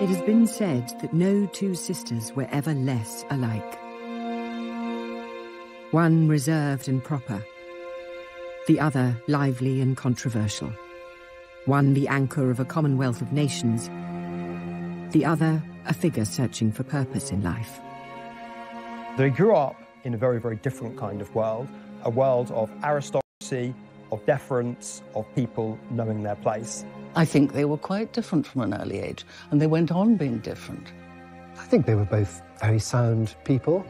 It has been said that no two sisters were ever less alike. One reserved and proper, the other lively and controversial. One the anchor of a commonwealth of nations, the other a figure searching for purpose in life. They grew up in a very, very different kind of world, a world of aristocracy, of deference, of people knowing their place. I think they were quite different from an early age, and they went on being different. I think they were both very sound people,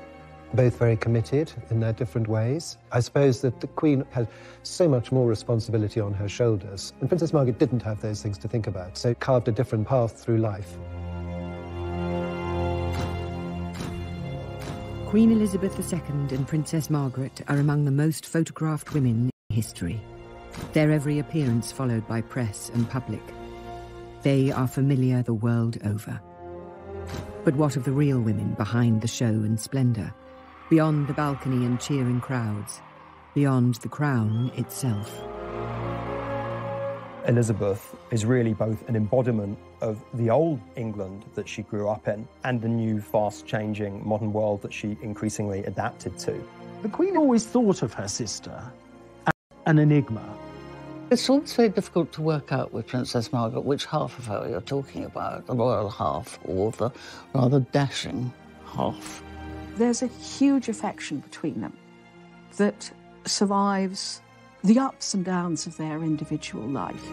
both very committed in their different ways. I suppose that the Queen had so much more responsibility on her shoulders, and Princess Margaret didn't have those things to think about, so carved a different path through life. Queen Elizabeth II and Princess Margaret are among the most photographed women in history. Their every appearance followed by press and public. They are familiar the world over. But what of the real women behind the show and splendour? Beyond the balcony and cheering crowds, beyond the crown itself. Elizabeth is really both an embodiment of the old England that she grew up in and the new, fast-changing modern world that she increasingly adapted to. The Queen always thought of her sister as an enigma. It's always very difficult to work out with Princess Margaret which half of her you're talking about, the royal half or the rather dashing half. There's a huge affection between them that survives the ups and downs of their individual life.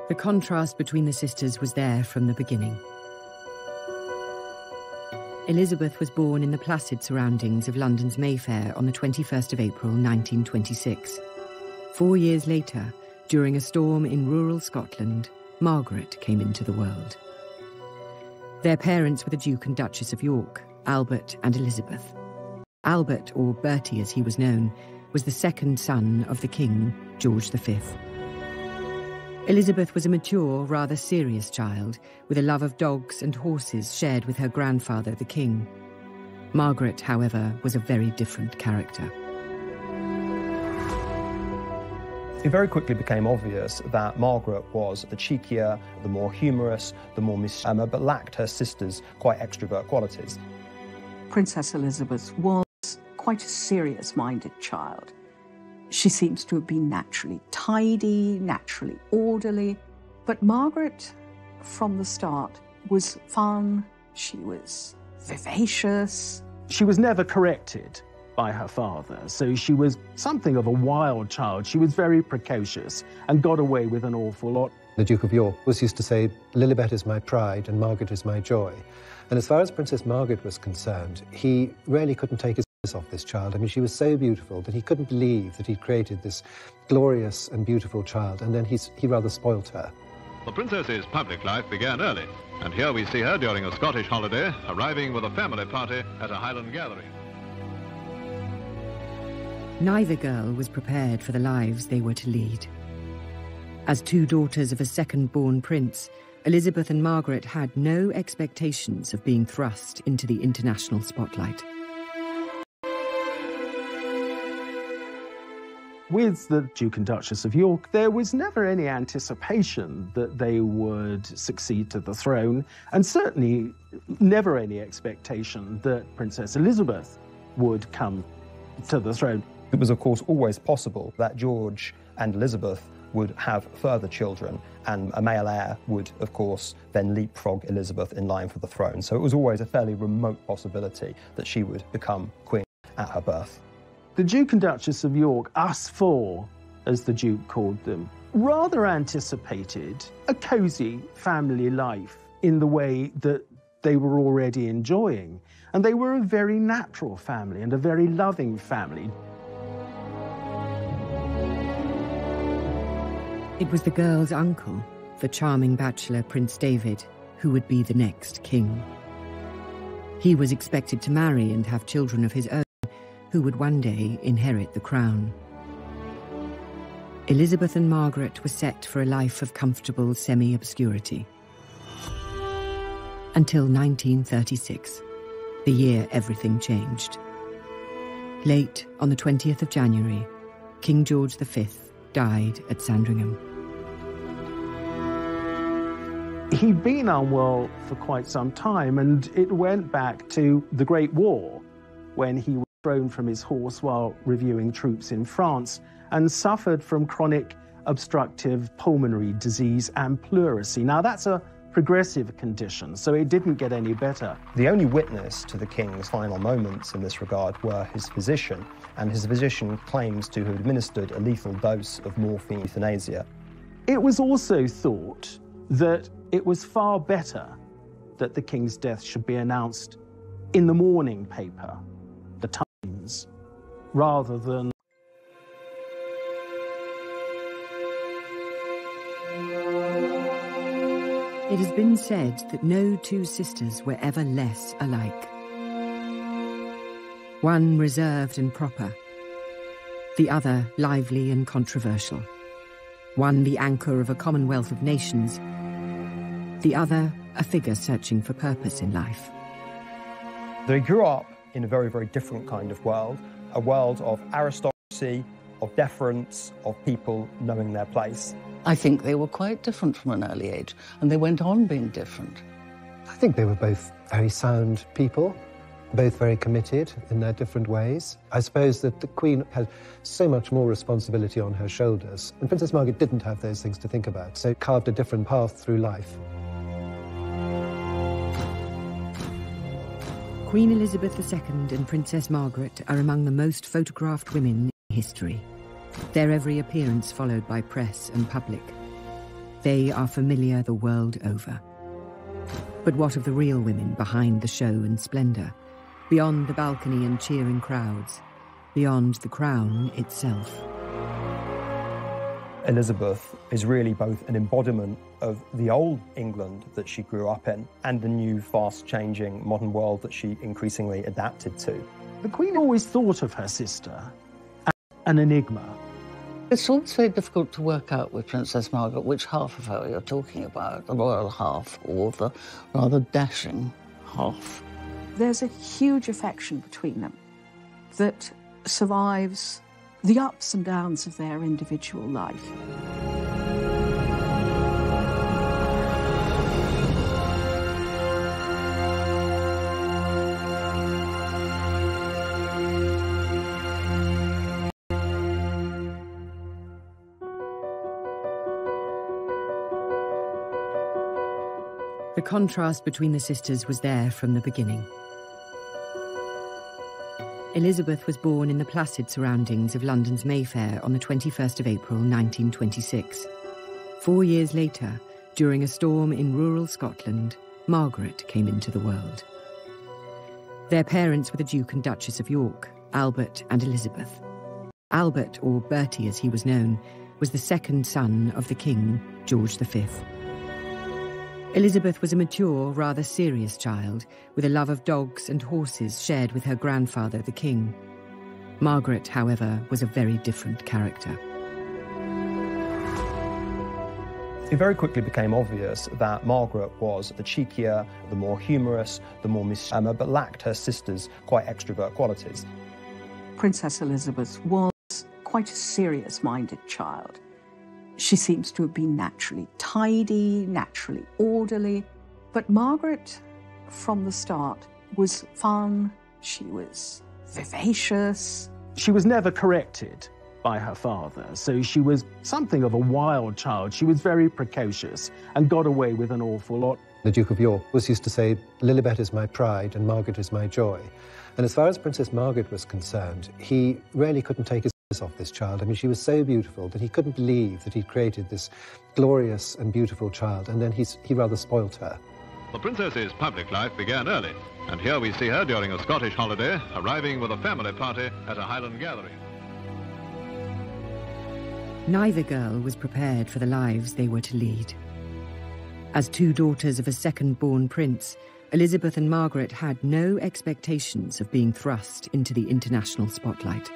The contrast between the sisters was there from the beginning. Elizabeth was born in the placid surroundings of London's Mayfair on the 21st of April 1926. 4 years later, during a storm in rural Scotland, Margaret came into the world. Their parents were the Duke and Duchess of York, Albert and Elizabeth. Albert, or Bertie as he was known, was the second son of the King, George V. Elizabeth was a mature, rather serious child, with a love of dogs and horses shared with her grandfather, the King. Margaret, however, was a very different character. It very quickly became obvious that Margaret was the cheekier, the more humorous, the more mischievous, but lacked her sister's quite extrovert qualities. Princess Elizabeth was quite a serious-minded child. She seems to have been naturally tidy, naturally orderly. But Margaret, from the start, was fun. She was vivacious. She was never corrected by her father, so she was something of a wild child. She was very precocious and got away with an awful lot. The Duke of York was used to say, Lilibet is my pride and Margaret is my joy. And as far as Princess Margaret was concerned, he really couldn't take his eyes off this child. I mean, she was so beautiful that he couldn't believe that he'd created this glorious and beautiful child, and then he rather spoilt her. The princess's public life began early, and here we see her during a Scottish holiday, arriving with a family party at a Highland gathering. Neither girl was prepared for the lives they were to lead. As two daughters of a second-born prince, Elizabeth and Margaret had no expectations of being thrust into the international spotlight. With the Duke and Duchess of York, there was never any anticipation that they would succeed to the throne, and certainly never any expectation that Princess Elizabeth would come to the throne. It was, of course, always possible that George and Elizabeth would have further children, and a male heir would, of course, then leapfrog Elizabeth in line for the throne. So it was always a fairly remote possibility that she would become queen at her birth. The Duke and Duchess of York, us four, as the Duke called them, rather anticipated a cosy family life in the way that they were already enjoying. And they were a very natural family and a very loving family. It was the girl's uncle, the charming bachelor Prince David, who would be the next king. He was expected to marry and have children of his own, who would one day inherit the crown. Elizabeth and Margaret were set for a life of comfortable semi-obscurity. Until 1936, the year everything changed. Late on the 20th of January, King George V died at Sandringham. He'd been unwell for quite some time, and it went back to the Great War, when he was thrown from his horse while reviewing troops in France and suffered from chronic obstructive pulmonary disease and pleurisy. Now, that's a progressive condition, so it didn't get any better. The only witness to the king's final moments in this regard were his physician, and his physician claims to have administered a lethal dose of morphine euthanasia. It was also thought that it was far better that the king's death should be announced in the morning paper, the Times, rather than It has been said that no two sisters were ever less alike. One reserved and proper, the other lively and controversial. One the anchor of a commonwealth of nations, the other a figure searching for purpose in life. They grew up in a very, very different kind of world, a world of aristocracy, of deference, of people knowing their place. I think they were quite different from an early age, and they went on being different. I think they were both very sound people, both very committed in their different ways. I suppose that the Queen had so much more responsibility on her shoulders, and Princess Margaret didn't have those things to think about, so carved a different path through life. Queen Elizabeth II and Princess Margaret are among the most photographed women in history. Their every appearance followed by press and public. They are familiar the world over. But what of the real women behind the show and splendour? Beyond the balcony and cheering crowds, beyond the crown itself. Elizabeth is really both an embodiment of the old England that she grew up in and the new, fast-changing modern world that she increasingly adapted to. the Queen always thought of her sister as an enigma. It's always very difficult to work out with Princess Margaret which half of her you're talking about, the royal half or the rather dashing half. There's a huge affection between them that survives the ups and downs of their individual life. The contrast between the sisters was there from the beginning. Elizabeth was born in the placid surroundings of London's Mayfair on the 21st of April 1926. 4 years later, during a storm in rural Scotland, Margaret came into the world. Their parents were the Duke and Duchess of York, Albert and Elizabeth. Albert, or Bertie as he was known, was the second son of the King, George V. Elizabeth was a mature, rather serious child, with a love of dogs and horses shared with her grandfather, the King. Margaret, however, was a very different character. It very quickly became obvious that Margaret was the cheekier, the more humorous, the more mischievous, but lacked her sister's quite extrovert qualities. Princess Elizabeth was quite a serious-minded child. She seems to have been naturally tidy, naturally orderly. But Margaret, from the start, was fun. She was vivacious. She was never corrected by her father, so she was something of a wild child. She was very precocious and got away with an awful lot. The Duke of York was used to say, "Lilibet is my pride and Margaret is my joy." And as far as Princess Margaret was concerned, he really couldn't take his eyes off this child. I mean, she was so beautiful that he couldn't believe that he'd created this glorious and beautiful child, and then he rather spoilt her. The princess's public life began early, and here we see her during a Scottish holiday, arriving with a family party at a Highland gathering. Neither girl was prepared for the lives they were to lead. As two daughters of a second-born prince, Elizabeth and Margaret had no expectations of being thrust into the international spotlight.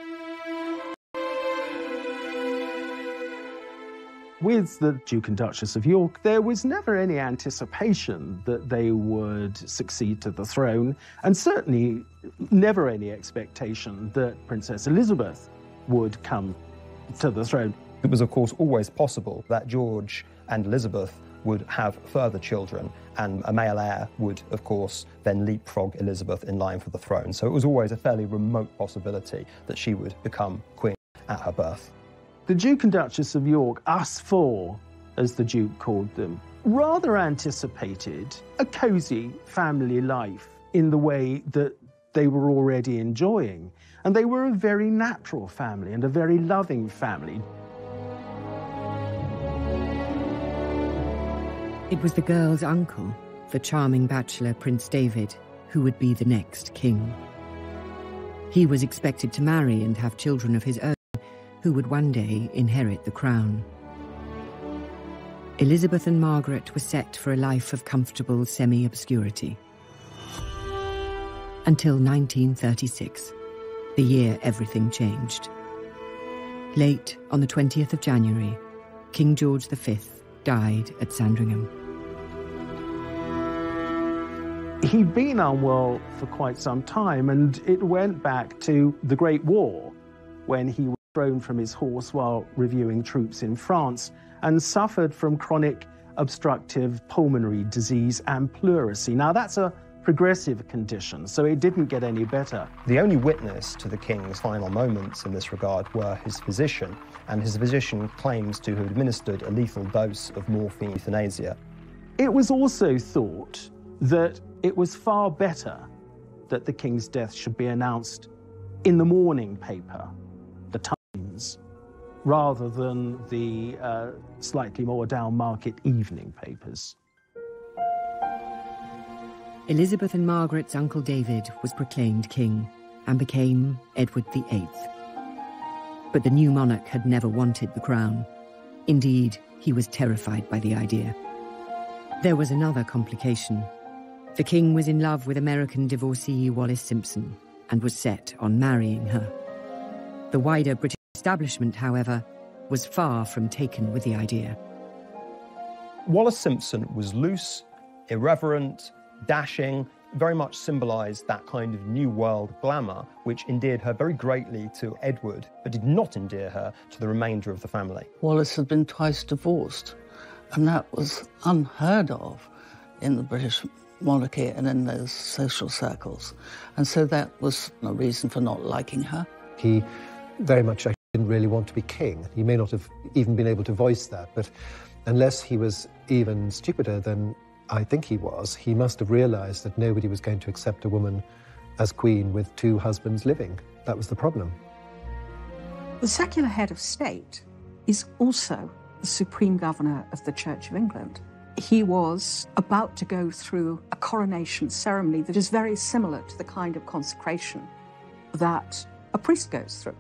With the Duke and Duchess of York, there was never any anticipation that they would succeed to the throne, and certainly never any expectation that Princess Elizabeth would come to the throne. It was, of course, always possible that George and Elizabeth would have further children, and a male heir would, of course, then leapfrog Elizabeth in line for the throne. So it was always a fairly remote possibility that she would become queen at her birth. The Duke and Duchess of York, us four, as the Duke called them, rather anticipated a cosy family life in the way that they were already enjoying. And they were a very natural family and a very loving family. It was the girl's uncle, the charming bachelor Prince David, who would be the next king. He was expected to marry and have children of his own, who would one day inherit the crown. Elizabeth and Margaret were set for a life of comfortable semi-obscurity. Until 1936, the year everything changed. Late on the 20th of January, King George V died at Sandringham. He'd been unwell for quite some time, and it went back to the Great War, when he was thrown from his horse while reviewing troops in France and suffered from chronic obstructive pulmonary disease and pleurisy. Now, that's a progressive condition, so it didn't get any better. The only witness to the king's final moments in this regard were his physician, and his physician claims to have administered a lethal dose of morphine euthanasia. It was also thought that it was far better that the king's death should be announced in the morning paper, the Times, rather than the slightly more down-market evening papers. Elizabeth and Margaret's uncle David was proclaimed king and became Edward VIII. But the new monarch had never wanted the crown. Indeed, he was terrified by the idea. There was another complication. The king was in love with American divorcee Wallis Simpson and was set on marrying her. The wider British establishment, however, was far from taken with the idea. Wallis Simpson was loose, irreverent, dashing, very much symbolised that kind of New World glamour, which endeared her very greatly to Edward, but did not endear her to the remainder of the family. Wallis had been twice divorced, and that was unheard of in the British monarchy and in those social circles. And so that was a reason for not liking her. He very much didn't really want to be king. He may not have even been able to voice that, but unless he was even stupider than I think he was, he must have realised that nobody was going to accept a woman as queen with two husbands living. That was the problem. The secular head of state is also the supreme governor of the Church of England. He was about to go through a coronation ceremony that is very similar to the kind of consecration that a priest goes through.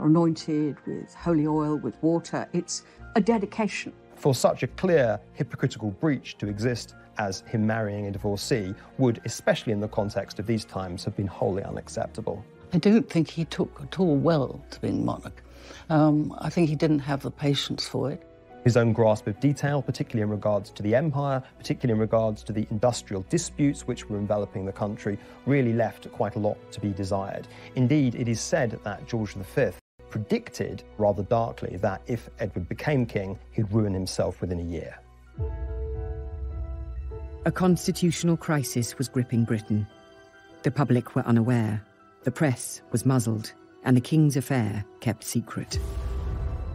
Anointed with holy oil, with water, it's a dedication. For such a clear hypocritical breach to exist as him marrying a divorcee would, especially in the context of these times, have been wholly unacceptable. I don't think he took at all well to being monarch. I think he didn't have the patience for it. His own grasp of detail, particularly in regards to the empire, particularly in regards to the industrial disputes which were enveloping the country, really left quite a lot to be desired. Indeed, it is said that George V predicted, rather darkly, that if Edward became king, he'd ruin himself within a year. A constitutional crisis was gripping Britain. The public were unaware, the press was muzzled, and the king's affair kept secret.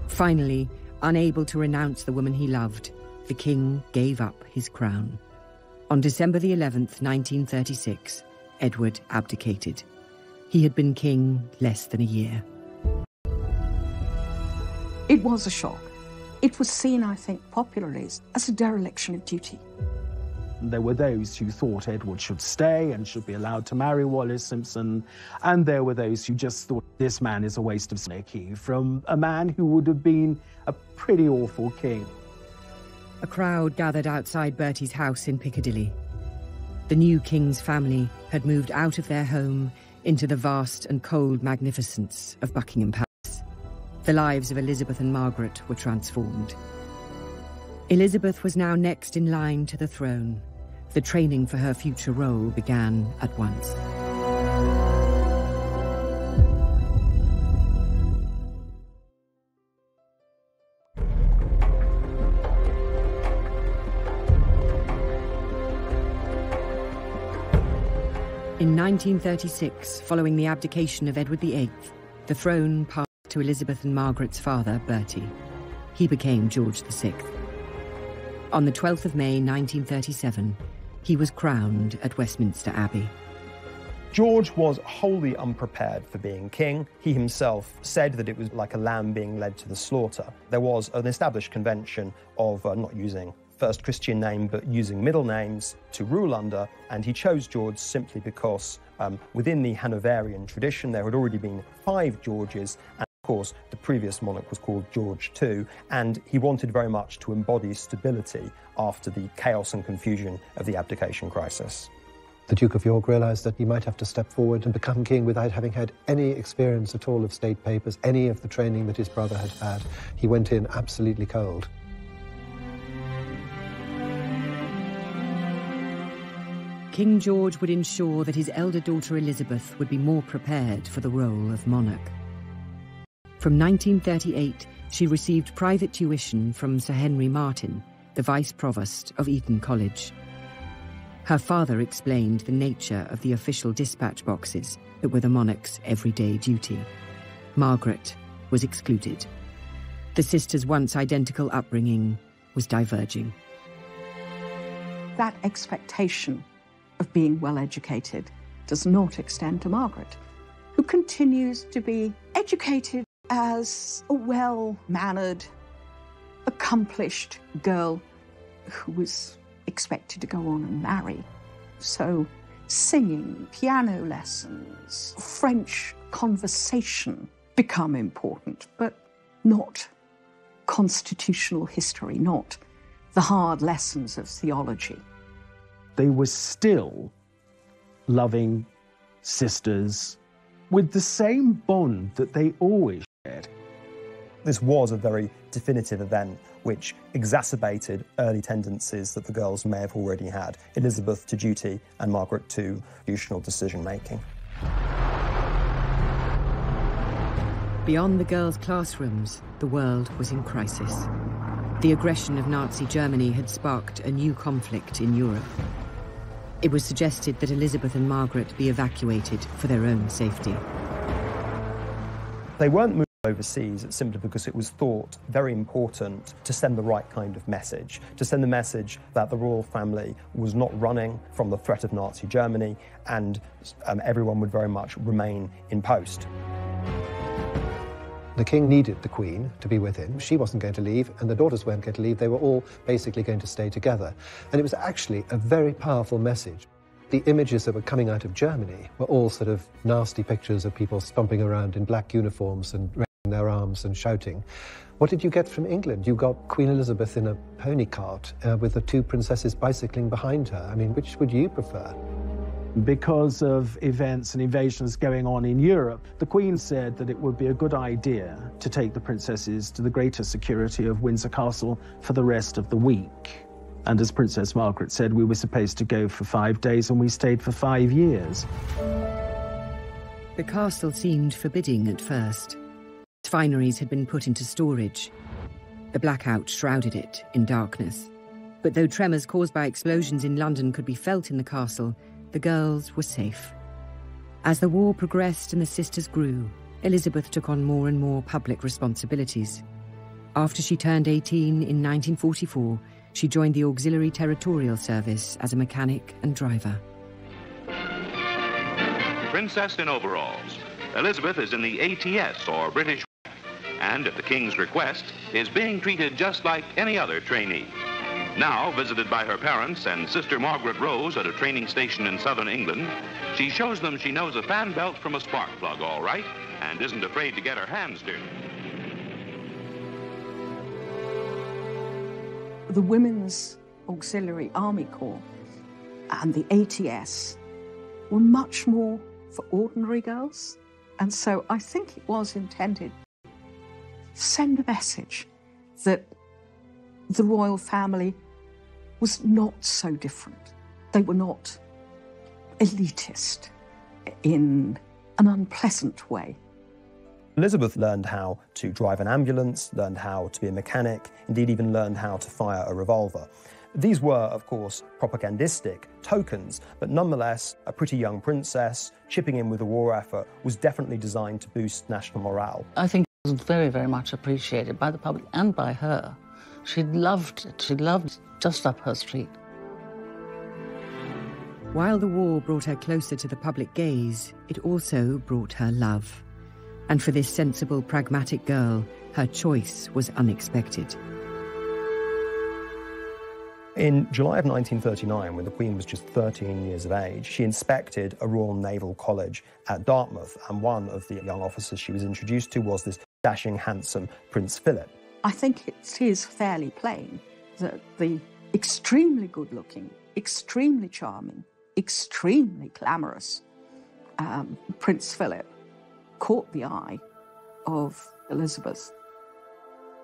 Finally, unable to renounce the woman he loved, the king gave up his crown. On December the 11th, 1936, Edward abdicated. He had been king less than a year. It was a shock. It was seen, I think, popularly as a dereliction of duty. There were those who thought Edward should stay and should be allowed to marry Wallis Simpson, and there were those who just thought this man is a waste of monarchy from a man who would have been a pretty awful king. A crowd gathered outside Bertie's house in Piccadilly. The new king's family had moved out of their home into the vast and cold magnificence of Buckingham Palace. The lives of Elizabeth and Margaret were transformed. Elizabeth was now next in line to the throne. The training for her future role began at once. In 1936, following the abdication of Edward VIII, the throne passed to Elizabeth and Margaret's father, Bertie. He became George VI. On the 12th of May 1937, he was crowned at Westminster Abbey. George was wholly unprepared for being king. He himself said that it was like a lamb being led to the slaughter. There was an established convention of not using first Christian name, but using middle names to rule under, and he chose George simply because within the Hanoverian tradition there had already been 5 Georges, and of course the previous monarch was called George II, and he wanted very much to embody stability after the chaos and confusion of the abdication crisis. The Duke of York realised that he might have to step forward and become king without having had any experience at all of state papers, any of the training that his brother had had. He went in absolutely cold. King George would ensure that his elder daughter Elizabeth would be more prepared for the role of monarch. From 1938, she received private tuition from Sir Henry Martin, the Vice Provost of Eton College. Her father explained the nature of the official dispatch boxes that were the monarch's everyday duty. Margaret was excluded. The sisters' once identical upbringing was diverging. That expectation of being well educated does not extend to Margaret, who continues to be educated as a well-mannered, accomplished girl who was expected to go on and marry. So singing, piano lessons, French conversation become important, but not constitutional history, not the hard lessons of theology. They were still loving sisters with the same bond that they always shared. This was a very definitive event which exacerbated early tendencies that the girls may have already had, Elizabeth to duty and Margaret to institutional decision-making. Beyond the girls' classrooms, the world was in crisis. The aggression of Nazi Germany had sparked a new conflict in Europe. It was suggested that Elizabeth and Margaret be evacuated for their own safety. They weren't moved overseas simply because it was thought very important to send the right kind of message, to send the message that the royal family was not running from the threat of Nazi Germany, and everyone would very much remain in post. The king needed the Queen to be with him. She wasn't going to leave, and the daughters weren't going to leave. They were all basically going to stay together. And it was actually a very powerful message. The images that were coming out of Germany were all sort of nasty pictures of people stomping around in black uniforms and raising their arms and shouting. What did you get from England? You got Queen Elizabeth in a pony cart with the 2 princesses bicycling behind her. I mean, which would you prefer? Because of events and invasions going on in Europe, the Queen said that it would be a good idea to take the princesses to the greater security of Windsor Castle for the rest of the week. And as Princess Margaret said, we were supposed to go for 5 days, and we stayed for 5 years. The castle seemed forbidding at first. Its fineries had been put into storage. The blackout shrouded it in darkness. But though tremors caused by explosions in London could be felt in the castle, the girls were safe. As the war progressed and the sisters grew, Elizabeth took on more and more public responsibilities. After she turned 18 in 1944, she joined the Auxiliary Territorial Service as a mechanic and driver. Princess in overalls. Elizabeth is in the ATS, or British, and at the King's request, is being treated just like any other trainee. Now, visited by her parents and sister Margaret Rose at a training station in southern England, she shows them she knows a fan belt from a spark plug all right and isn't afraid to get her hands dirty. The Women's Auxiliary Army Corps and the ATS were much more for ordinary girls. And so I think it was intended send a message that the royal family was not so different. They were not elitist in an unpleasant way. Elizabeth learned how to drive an ambulance, learned how to be a mechanic, indeed even learned how to fire a revolver. These were, of course, propagandistic tokens, but nonetheless, a pretty young princess chipping in with the war effort was definitely designed to boost national morale. I think it was very, very much appreciated by the public and by her. She loved it. She loved just up her street. While the war brought her closer to the public gaze, it also brought her love. And for this sensible, pragmatic girl, her choice was unexpected. In July of 1939, when the Queen was just 13 years of age, she inspected a Royal Naval College at Dartmouth, and one of the young officers she was introduced to was this dashing, handsome Prince Philip. I think it is fairly plain that the extremely good-looking, extremely charming, extremely glamorous Prince Philip caught the eye of Elizabeth,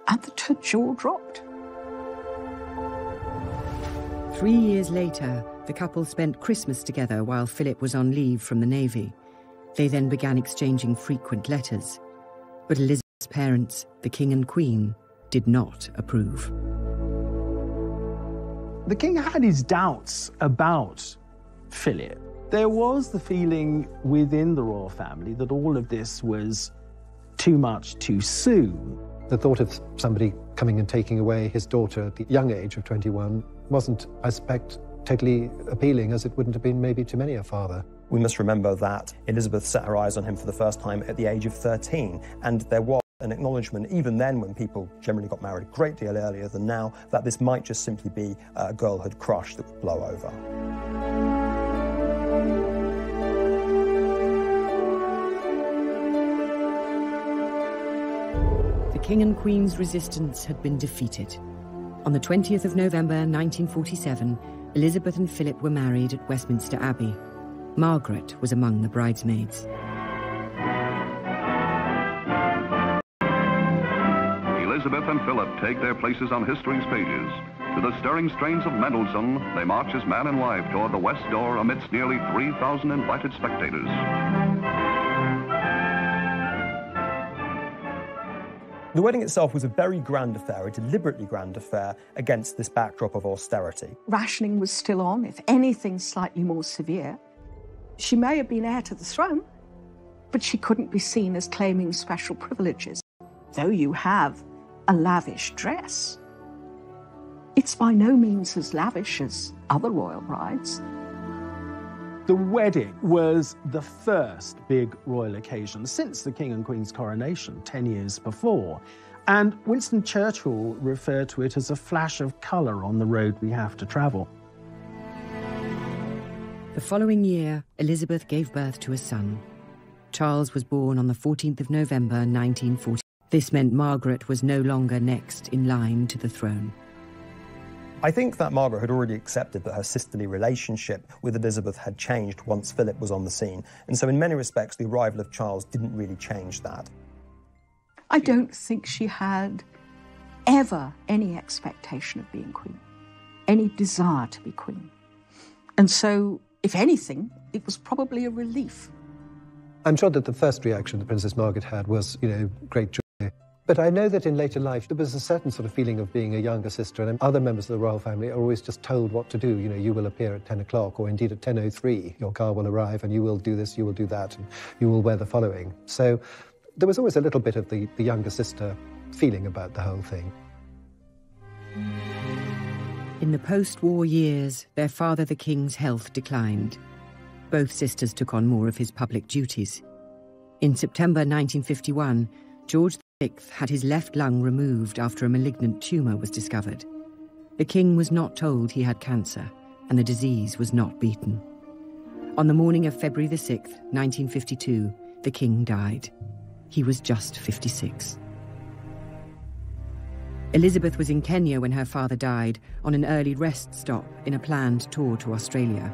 and that her jaw dropped. 3 years later, the couple spent Christmas together while Philip was on leave from the Navy. They then began exchanging frequent letters. But Elizabeth's parents, the King and Queen, did not approve. The king had his doubts about Philip. There was the feeling within the royal family that all of this was too much too soon. The thought of somebody coming and taking away his daughter at the young age of 21 wasn't, I suspect, totally appealing, as it wouldn't have been maybe to many a father. We must remember that Elizabeth set her eyes on him for the first time at the age of 13, and there was an acknowledgement, even then when people generally got married a great deal earlier than now, that this might just simply be a girlhood crush that would blow over. The King and Queen's resistance had been defeated. On the 20th of November 1947, Elizabeth and Philip were married at Westminster Abbey. Margaret was among the bridesmaids. Elizabeth and Philip take their places on history's pages. To the stirring strains of Mendelssohn, they march as man and wife toward the west door amidst nearly 3,000 invited spectators. The wedding itself was a very grand affair, a deliberately grand affair against this backdrop of austerity. Rationing was still on, if anything slightly more severe. She may have been heir to the throne, but she couldn't be seen as claiming special privileges. Though you have a lavish dress, it's by no means as lavish as other royal brides. The wedding was the first big royal occasion since the King and Queen's coronation 10 years before. And Winston Churchill referred to it as a flash of colour on the road we have to travel. The following year, Elizabeth gave birth to a son. Charles was born on the 14th of November 1940. This meant Margaret was no longer next in line to the throne. I think that Margaret had already accepted that her sisterly relationship with Elizabeth had changed once Philip was on the scene, and so in many respects the arrival of Charles didn't really change that. I don't think she had ever any expectation of being queen, any desire to be queen. And so, if anything, it was probably a relief. I'm sure that the first reaction that Princess Margaret had was, great joy. But I know that in later life there was a certain sort of feeling of being a younger sister, and other members of the royal family are always just told what to do. You will appear at 10 o'clock, or indeed at 10:03, your car will arrive, and you will do this, you will do that, and you will wear the following. So there was always a little bit of the younger sister feeling about the whole thing. In the post-war years, their father, the King's health declined. Both sisters took on more of his public duties. In September 1951, George VI had his left lung removed after a malignant tumour was discovered. The King was not told he had cancer, and the disease was not beaten. On the morning of February the 6th, 1952, the King died. He was just 56. Elizabeth was in Kenya when her father died, on an early rest stop in a planned tour to Australia.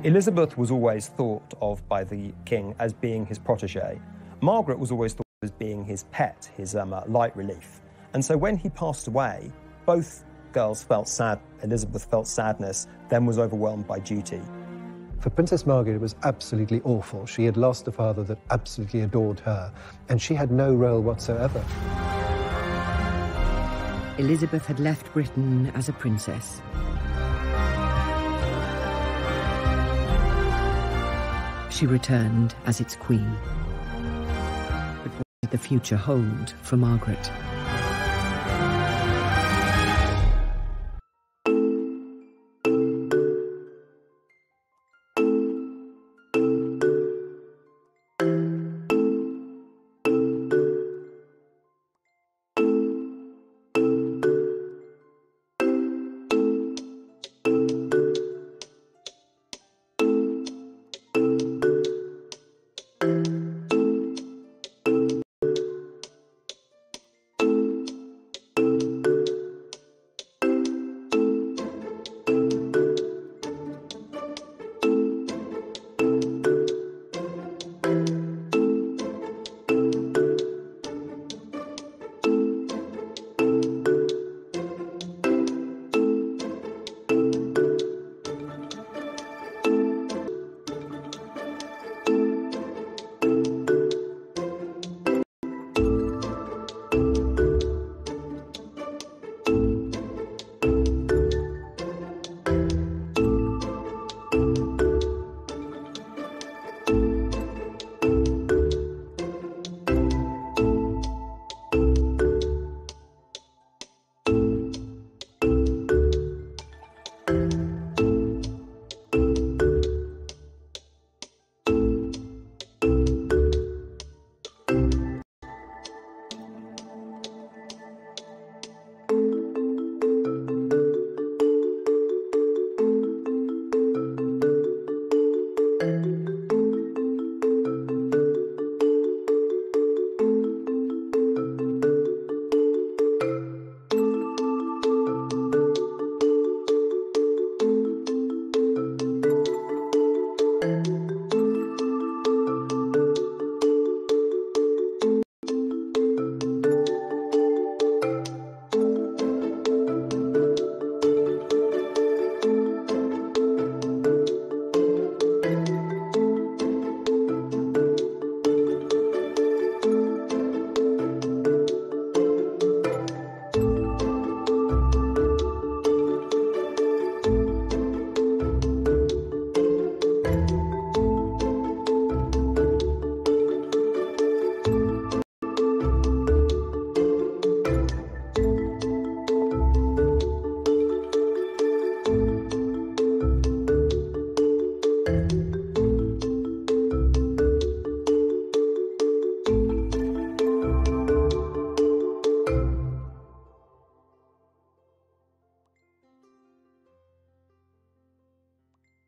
Elizabeth was always thought of by the King as being his protégée. Margaret was always thought as being his pet, his light relief. And so when he passed away, both girls felt sad. Elizabeth felt sadness, then was overwhelmed by duty. For Princess Margaret, it was absolutely awful. She had lost a father that absolutely adored her, and she had no role whatsoever. Elizabeth had left Britain as a princess. She returned as its queen. But what did the future hold for Margaret?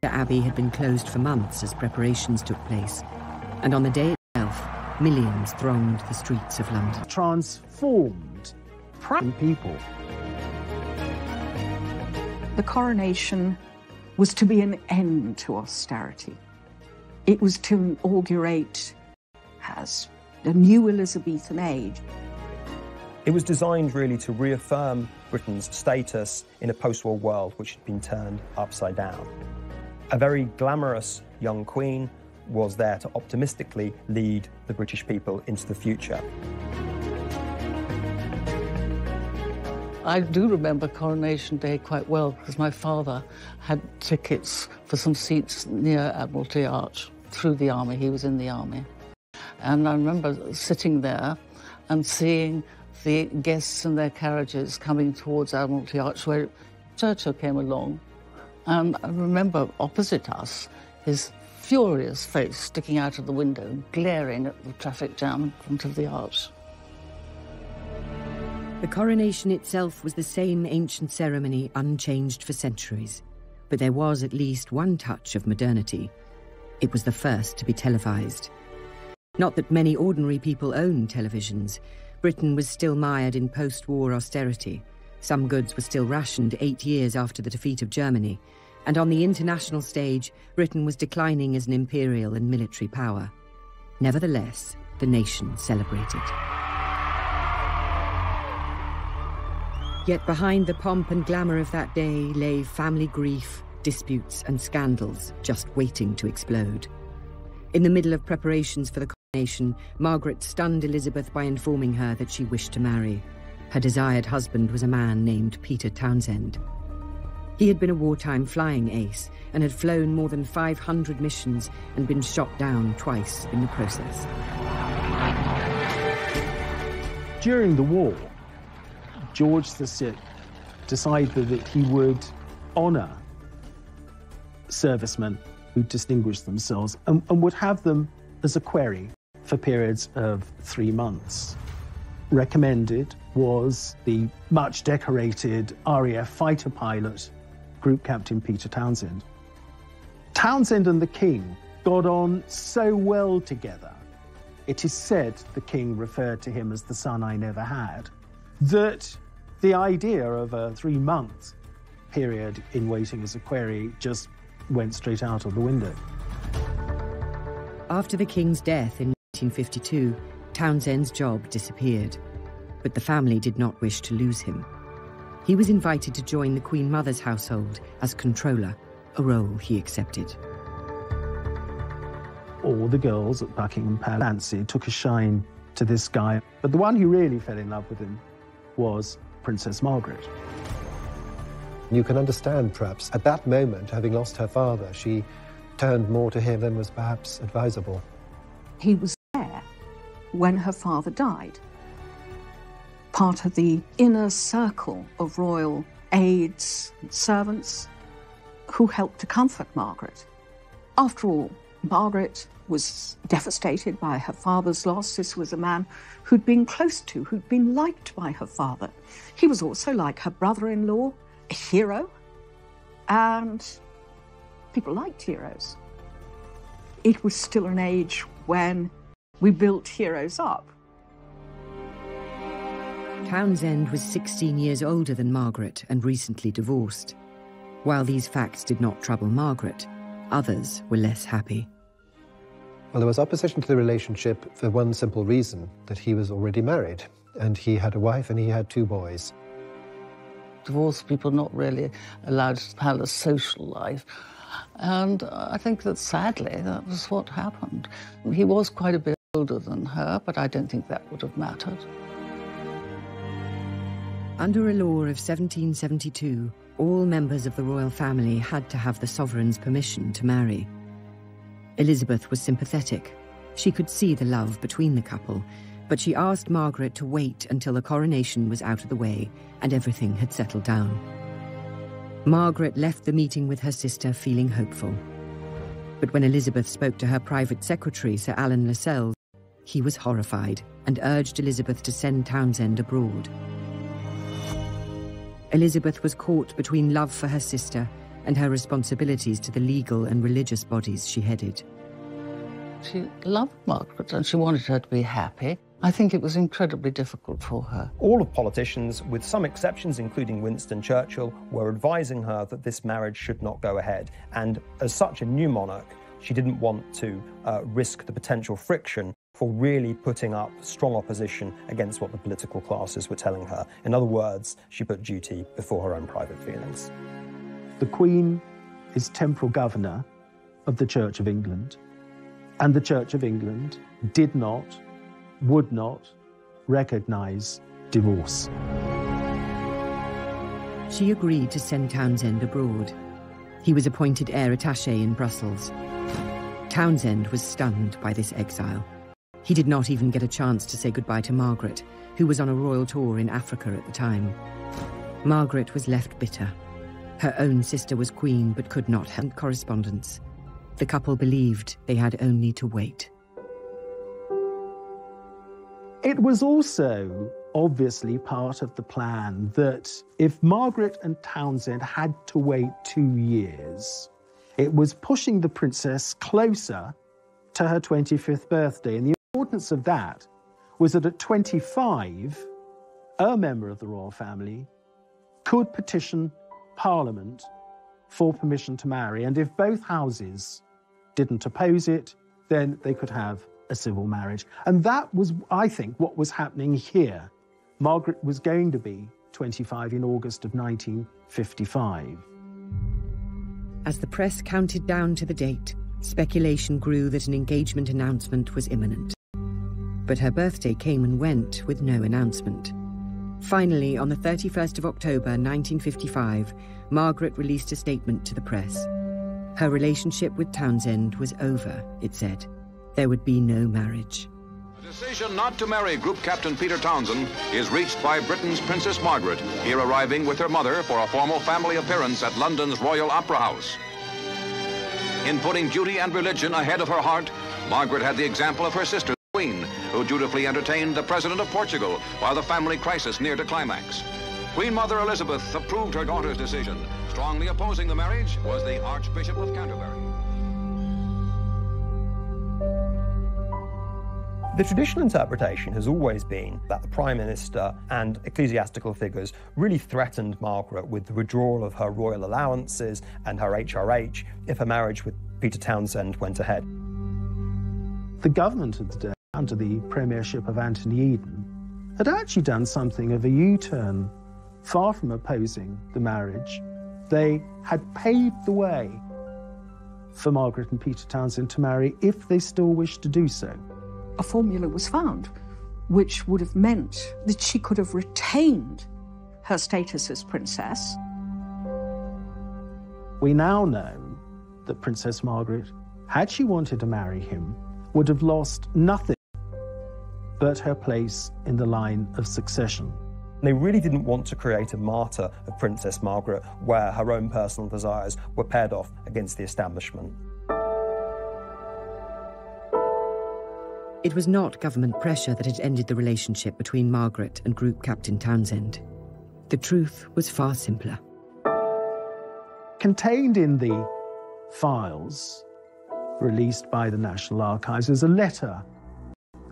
Abbey had been closed for months as preparations took place, and on the day itself, millions thronged the streets of London. Transformed people. The coronation was to be an end to austerity. It was to inaugurate as a new Elizabethan age. It was designed really to reaffirm Britain's status in a post-war world which had been turned upside down. A very glamorous young queen was there to optimistically lead the British people into the future. I do remember Coronation Day quite well because my father had tickets for some seats near Admiralty Arch through the army. He was in the army. And I remember sitting there and seeing the guests and their carriages coming towards Admiralty Arch where Churchill came along. And I remember opposite us his furious face sticking out of the window, glaring at the traffic jam in front of the arch. The coronation itself was the same ancient ceremony unchanged for centuries, but there was at least one touch of modernity. It was the first to be televised. Not that many ordinary people owned televisions. Britain was still mired in post-war austerity. Some goods were still rationed 8 years after the defeat of Germany, and on the international stage, Britain was declining as an imperial and military power. Nevertheless, the nation celebrated. Yet behind the pomp and glamour of that day lay family grief, disputes and scandals just waiting to explode. In the middle of preparations for the coronation, Margaret stunned Elizabeth by informing her that she wished to marry. Her desired husband was a man named Peter Townsend. He had been a wartime flying ace and had flown more than 500 missions and been shot down twice in the process. During the war, George VI decided that he would honour servicemen who distinguished themselves and would have them as a query for periods of 3 months. Recommended was the much decorated RAF fighter pilot, Group Captain Peter Townsend. Townsend and the King got on so well together, it is said the King referred to him as the son I never had, that the idea of a 3-month period in waiting as a query just went straight out of the window. After the King's death in 1952, Townsend's job disappeared, but the family did not wish to lose him. He was invited to join the Queen Mother's household as controller, a role he accepted. All the girls at Buckingham Palace took a shine to this guy, but the one who really fell in love with him was Princess Margaret. You can understand, perhaps, at that moment, having lost her father, she turned more to him than was perhaps advisable. He was there when her father died. Part of the inner circle of royal aides and servants who helped to comfort Margaret. After all, Margaret was devastated by her father's loss. This was a man who'd been close to, who'd been liked by her father. He was also, like her brother-in-law, a hero, and people liked heroes. It was still an age when we built heroes up. Townsend was 16 years older than Margaret and recently divorced. While these facts did not trouble Margaret, others were less happy. Well, there was opposition to the relationship for one simple reason, that he was already married, and he had a wife and he had 2 boys. Divorced people not really allowed to have a social life. And I think that sadly, that was what happened. He was quite a bit older than her, but I don't think that would have mattered. Under a law of 1772, all members of the royal family had to have the sovereign's permission to marry. Elizabeth was sympathetic. She could see the love between the couple, but she asked Margaret to wait until the coronation was out of the way and everything had settled down. Margaret left the meeting with her sister feeling hopeful. But when Elizabeth spoke to her private secretary, Sir Alan Lascelles, he was horrified and urged Elizabeth to send Townsend abroad. Elizabeth was caught between love for her sister and her responsibilities to the legal and religious bodies she headed. She loved Margaret and she wanted her to be happy. I think it was incredibly difficult for her. All of politicians, with some exceptions, including Winston Churchill, were advising her that this marriage should not go ahead. And as such a new monarch, she didn't want to risk the potential friction for really putting up strong opposition against what the political classes were telling her. In other words, she put duty before her own private feelings. The Queen is temporal governor of the Church of England, and the Church of England did not, would not recognise divorce. She agreed to send Townsend abroad. He was appointed heir attaché in Brussels. Townsend was stunned by this exile. He did not even get a chance to say goodbye to Margaret, who was on a royal tour in Africa at the time. Margaret was left bitter. Her own sister was queen but could not have correspondence. The couple believed they had only to wait. It was also obviously part of the plan that if Margaret and Townsend had to wait 2 years, it was pushing the princess closer to her 25th birthday. And the importance of that was that at 25, a member of the royal family could petition Parliament for permission to marry. And if both houses didn't oppose it, then they could have a civil marriage. And that was, I think, what was happening here. Margaret was going to be 25 in August of 1955. As the press counted down to the date, speculation grew that an engagement announcement was imminent. But her birthday came and went with no announcement. Finally, on the 31st of October 1955, Margaret released a statement to the press. Her relationship with Townsend was over, it said. There would be no marriage. The decision not to marry Group Captain Peter Townsend is reached by Britain's Princess Margaret, here arriving with her mother for a formal family appearance at London's Royal Opera House. In putting duty and religion ahead of her heart, Margaret had the example of her sister, the Queen, who dutifully entertained the President of Portugal while the family crisis neared a climax. Queen Mother Elizabeth approved her daughter's decision. Strongly opposing the marriage was the Archbishop of Canterbury. The traditional interpretation has always been that the Prime Minister and ecclesiastical figures really threatened Margaret with the withdrawal of her royal allowances and her HRH if her marriage with Peter Townsend went ahead. The government of the day, under the premiership of Anthony Eden, had actually done something of a U-turn. Far from opposing the marriage, they had paved the way for Margaret and Peter Townsend to marry if they still wished to do so. A formula was found which would have meant that she could have retained her status as princess. We now know that Princess Margaret, had she wanted to marry him, would have lost nothing but her place in the line of succession. They really didn't want to create a martyr of Princess Margaret where her own personal desires were paired off against the establishment. It was not government pressure that had ended the relationship between Margaret and Group Captain Townsend. The truth was far simpler. Contained in the files released by the National Archives is a letter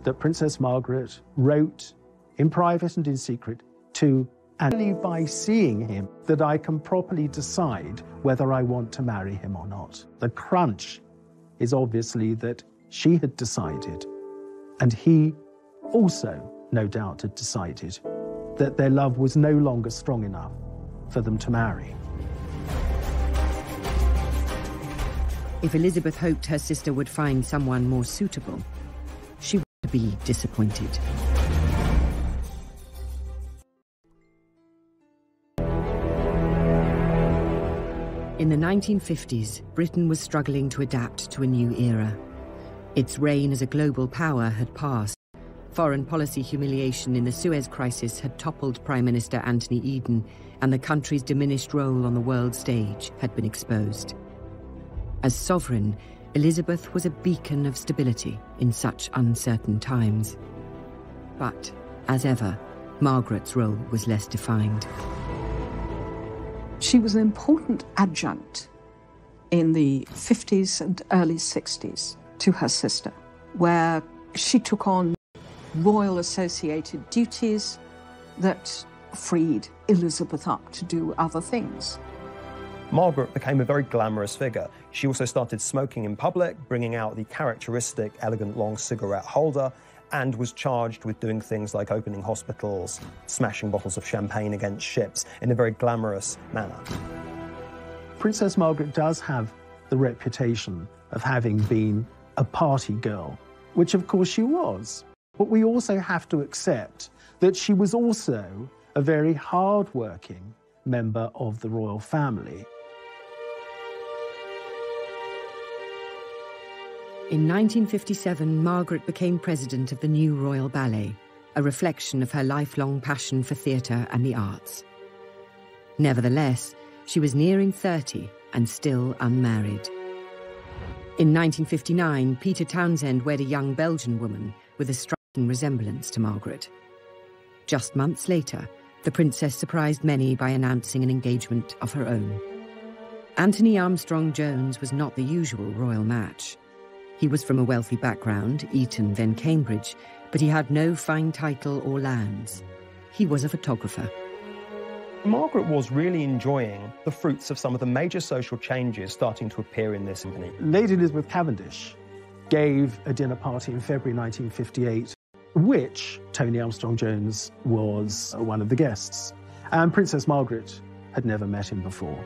that Princess Margaret wrote in private and in secret to, and only by seeing him that I can properly decide whether I want to marry him or not. The crunch is obviously that she had decided, and he also, no doubt, had decided that their love was no longer strong enough for them to marry. If Elizabeth hoped her sister would find someone more suitable, she would be disappointed. In the 1950s, Britain was struggling to adapt to a new era. Its reign as a global power had passed. Foreign policy humiliation in the Suez Crisis had toppled Prime Minister Anthony Eden, and the country's diminished role on the world stage had been exposed. As sovereign, Elizabeth was a beacon of stability in such uncertain times. But, as ever, Margaret's role was less defined. She was an important adjunct in the 50s and early 60s to her sister, where she took on royal associated duties that freed Elizabeth up to do other things. Margaret became a very glamorous figure. She also started smoking in public, bringing out the characteristic elegant long cigarette holder, and was charged with doing things like opening hospitals, smashing bottles of champagne against ships in a very glamorous manner. Princess Margaret does have the reputation of having been a party girl, which of course she was. But we also have to accept that she was also a very hard-working member of the royal family. In 1957, Margaret became president of the new Royal Ballet, a reflection of her lifelong passion for theatre and the arts. Nevertheless, she was nearing 30 and still unmarried. In 1959, Peter Townsend wed a young Belgian woman with a striking resemblance to Margaret. Just months later, the princess surprised many by announcing an engagement of her own. Anthony Armstrong-Jones was not the usual royal match. He was from a wealthy background, Eton then Cambridge, but he had no fine title or lands. He was a photographer. Margaret was really enjoying the fruits of some of the major social changes starting to appear in this company. Lady Elizabeth Cavendish gave a dinner party in February 1958, which Tony Armstrong-Jones was one of the guests. And Princess Margaret had never met him before.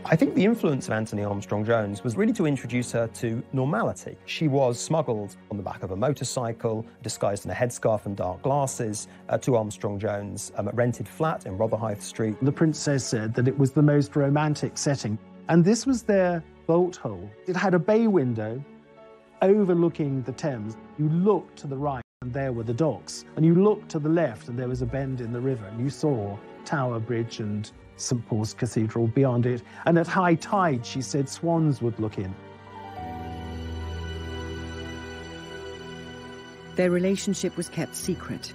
I think the influence of Anthony Armstrong-Jones was really to introduce her to normality. She was smuggled on the back of a motorcycle, disguised in a headscarf and dark glasses, to Armstrong-Jones' rented flat in Rotherhithe Street. The princess said that it was the most romantic setting, and this was their bolt hole. It had a bay window overlooking the Thames. You looked to the right, and there were the docks, and you looked to the left, and there was a bend in the river, and you saw Tower Bridge and St Paul's Cathedral beyond it, and at high tide, she said, swans would look in. Their relationship was kept secret,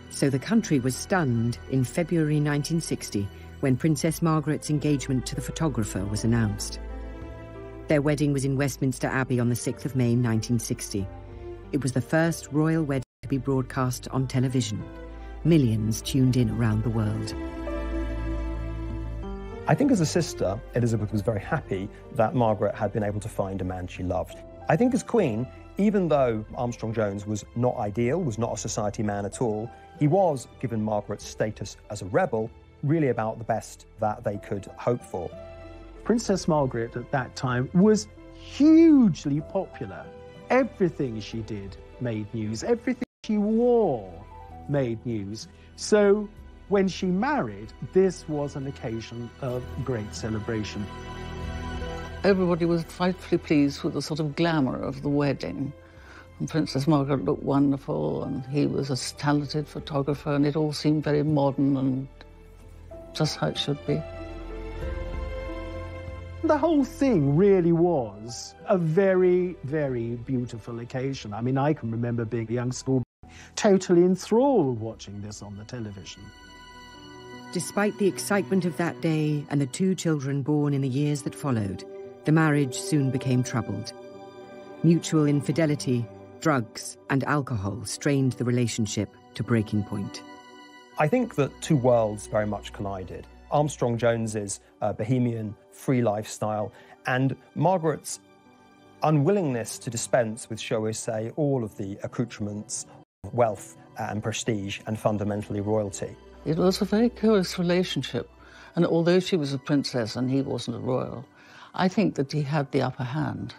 so the country was stunned in February 1960 when Princess Margaret's engagement to the photographer was announced. Their wedding was in Westminster Abbey on the 6th of May 1960. It was the first royal wedding to be broadcast on television. Millions tuned in around the world. I think as a sister, Elizabeth was very happy that Margaret had been able to find a man she loved. I think as Queen, even though Armstrong-Jones was not ideal, was not a society man at all, he was, given Margaret's status as a rebel, really about the best that they could hope for. Princess Margaret at that time was hugely popular. Everything she did made news. Everything she wore made news. So when she married, this was an occasion of great celebration. Everybody was frightfully pleased with the sort of glamour of the wedding. And Princess Margaret looked wonderful, and he was a talented photographer, and it all seemed very modern and just how it should be. The whole thing really was a very, very beautiful occasion. I mean, I can remember being a young schoolboy, totally enthralled watching this on the television. Despite the excitement of that day and the 2 children born in the years that followed, the marriage soon became troubled. Mutual infidelity, drugs, and alcohol strained the relationship to breaking point. I think that 2 worlds very much collided. Armstrong-Jones's bohemian, free lifestyle, and Margaret's unwillingness to dispense with, shall we say, all of the accoutrements of wealth and prestige and fundamentally royalty. It was a very curious relationship, and although she was a princess and he wasn't a royal, I think that he had the upper hand.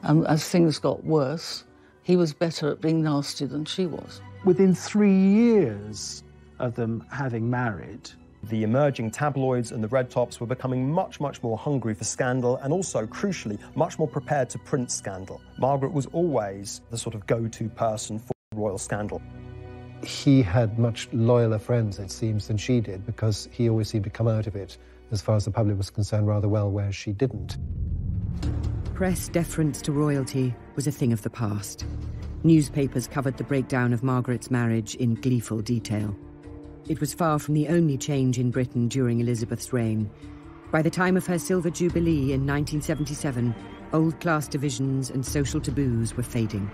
And as things got worse, he was better at being nasty than she was. Within 3 years of them having married, the emerging tabloids and the red tops were becoming much, much more hungry for scandal and also, crucially, much more prepared to print scandal. Margaret was always the sort of go-to person for royal scandal. He had much loyaler friends, it seems, than she did, because he always seemed to come out of it, as far as the public was concerned, rather well, whereas she didn't. Press deference to royalty was a thing of the past. Newspapers covered the breakdown of Margaret's marriage in gleeful detail. It was far from the only change in Britain during Elizabeth's reign. By the time of her Silver Jubilee in 1977, old-class divisions and social taboos were fading.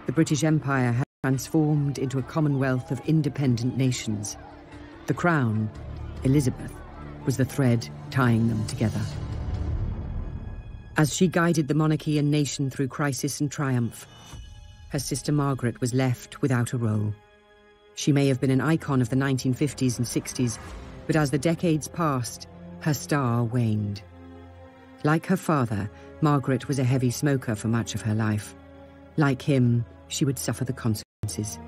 The British Empire had transformed into a commonwealth of independent nations. The crown, Elizabeth, was the thread tying them together. As she guided the monarchy and nation through crisis and triumph, her sister Margaret was left without a role. She may have been an icon of the 1950s and 60s, but as the decades passed, her star waned. Like her father, Margaret was a heavy smoker for much of her life. Like him, she would suffer the consequences.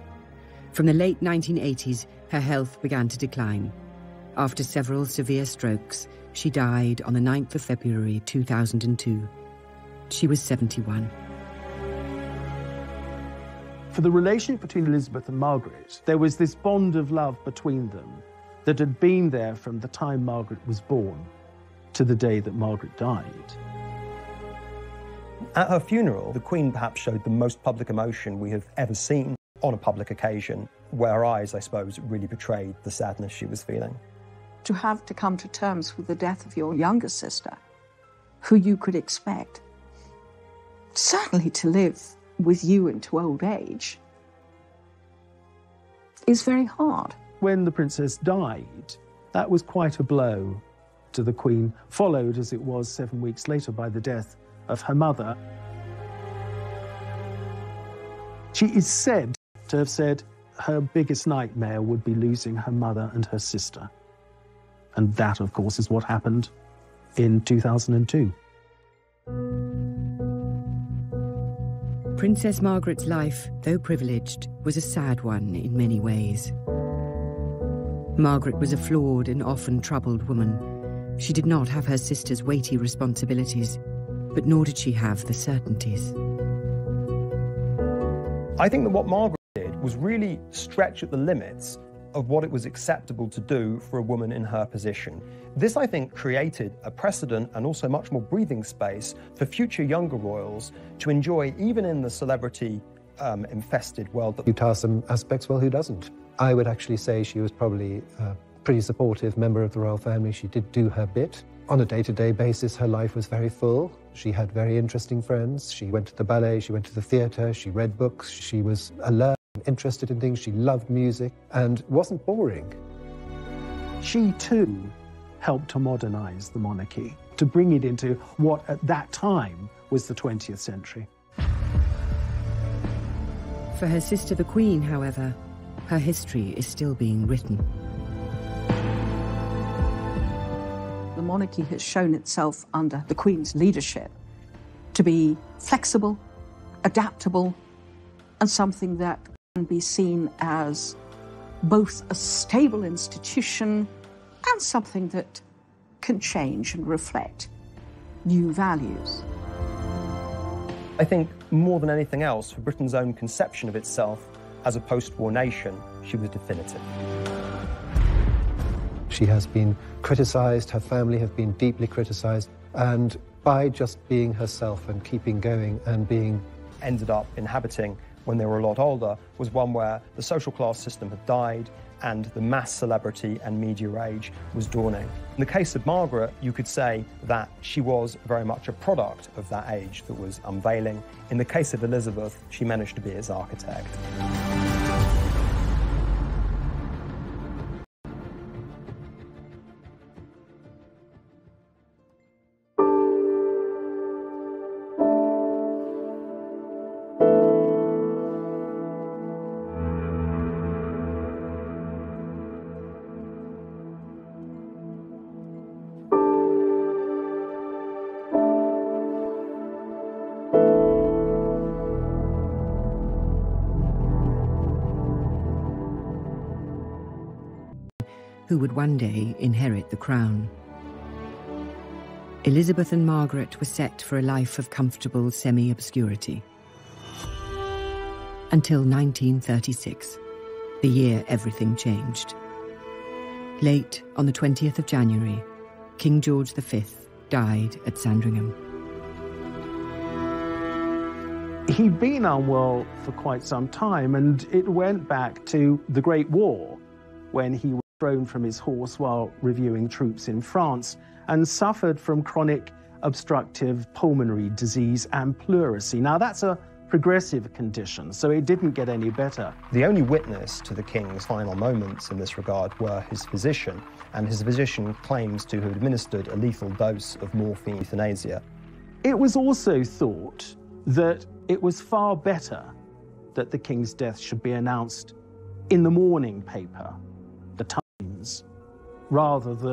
From the late 1980s, her health began to decline. After several severe strokes, she died on the 9th of February 2002. She was 71. For the relationship between Elizabeth and Margaret, there was this bond of love between them that had been there from the time Margaret was born to the day that Margaret died. At her funeral, the Queen perhaps showed the most public emotion we have ever seen on a public occasion, where her eyes, I suppose, really betrayed the sadness she was feeling. To have to come to terms with the death of your younger sister, who you could expect, certainly to live with you into old age, is very hard. When the princess died, that was quite a blow to the Queen, followed, as it was 7 weeks later, by the death of her mother. She is said to have said her biggest nightmare would be losing her mother and her sister. And that, of course, is what happened in 2002. Princess Margaret's life, though privileged, was a sad one in many ways. Margaret was a flawed and often troubled woman. She did not have her sister's weighty responsibilities, but nor did she have the certainties. I think that what Margaret did was really stretch at the limits of what it was acceptable to do for a woman in her position. This, I think, created a precedent and also much more breathing space for future younger royals to enjoy, even in the celebrity-infested world. You task some aspects, well, who doesn't? I would actually say she was probably a pretty supportive member of the royal family. She did do her bit. On a day-to-day basis, her life was very full. She had very interesting friends. She went to the ballet, she went to the theatre, she read books, she was alert, interested in things, she loved music, and wasn't boring. She, too, helped to modernise the monarchy, to bring it into what, at that time, was the 20th century. For her sister, the Queen, however, her history is still being written. The monarchy has shown itself under the Queen's leadership to be flexible, adaptable, and something that can be seen as both a stable institution and something that can change and reflect new values. I think more than anything else, for Britain's own conception of itself as a post-war nation, she was definitive. She has been criticised, her family have been deeply criticised, and by just being herself and keeping going and being... ended up inhabiting when they were a lot older was one where the social class system had died and the mass celebrity and media age was dawning. In the case of Margaret, you could say that she was very much a product of that age that was unveiling. In the case of Elizabeth, she managed to be its architect. Who would one day inherit the crown. Elizabeth and Margaret were set for a life of comfortable semi-obscurity. Until 1936, the year everything changed. Late on the 20th of January, King George V died at Sandringham. He'd been unwell for quite some time, and it went back to the Great War, when he was thrown from his horse while reviewing troops in France and suffered from chronic obstructive pulmonary disease and pleurisy. Now, that's a progressive condition, so it didn't get any better. The only witness to the king's final moments in this regard were his physician, and his physician claims to have administered a lethal dose of morphine euthanasia. It was also thought that it was far better that the king's death should be announced in the morning paper, the Times, rather than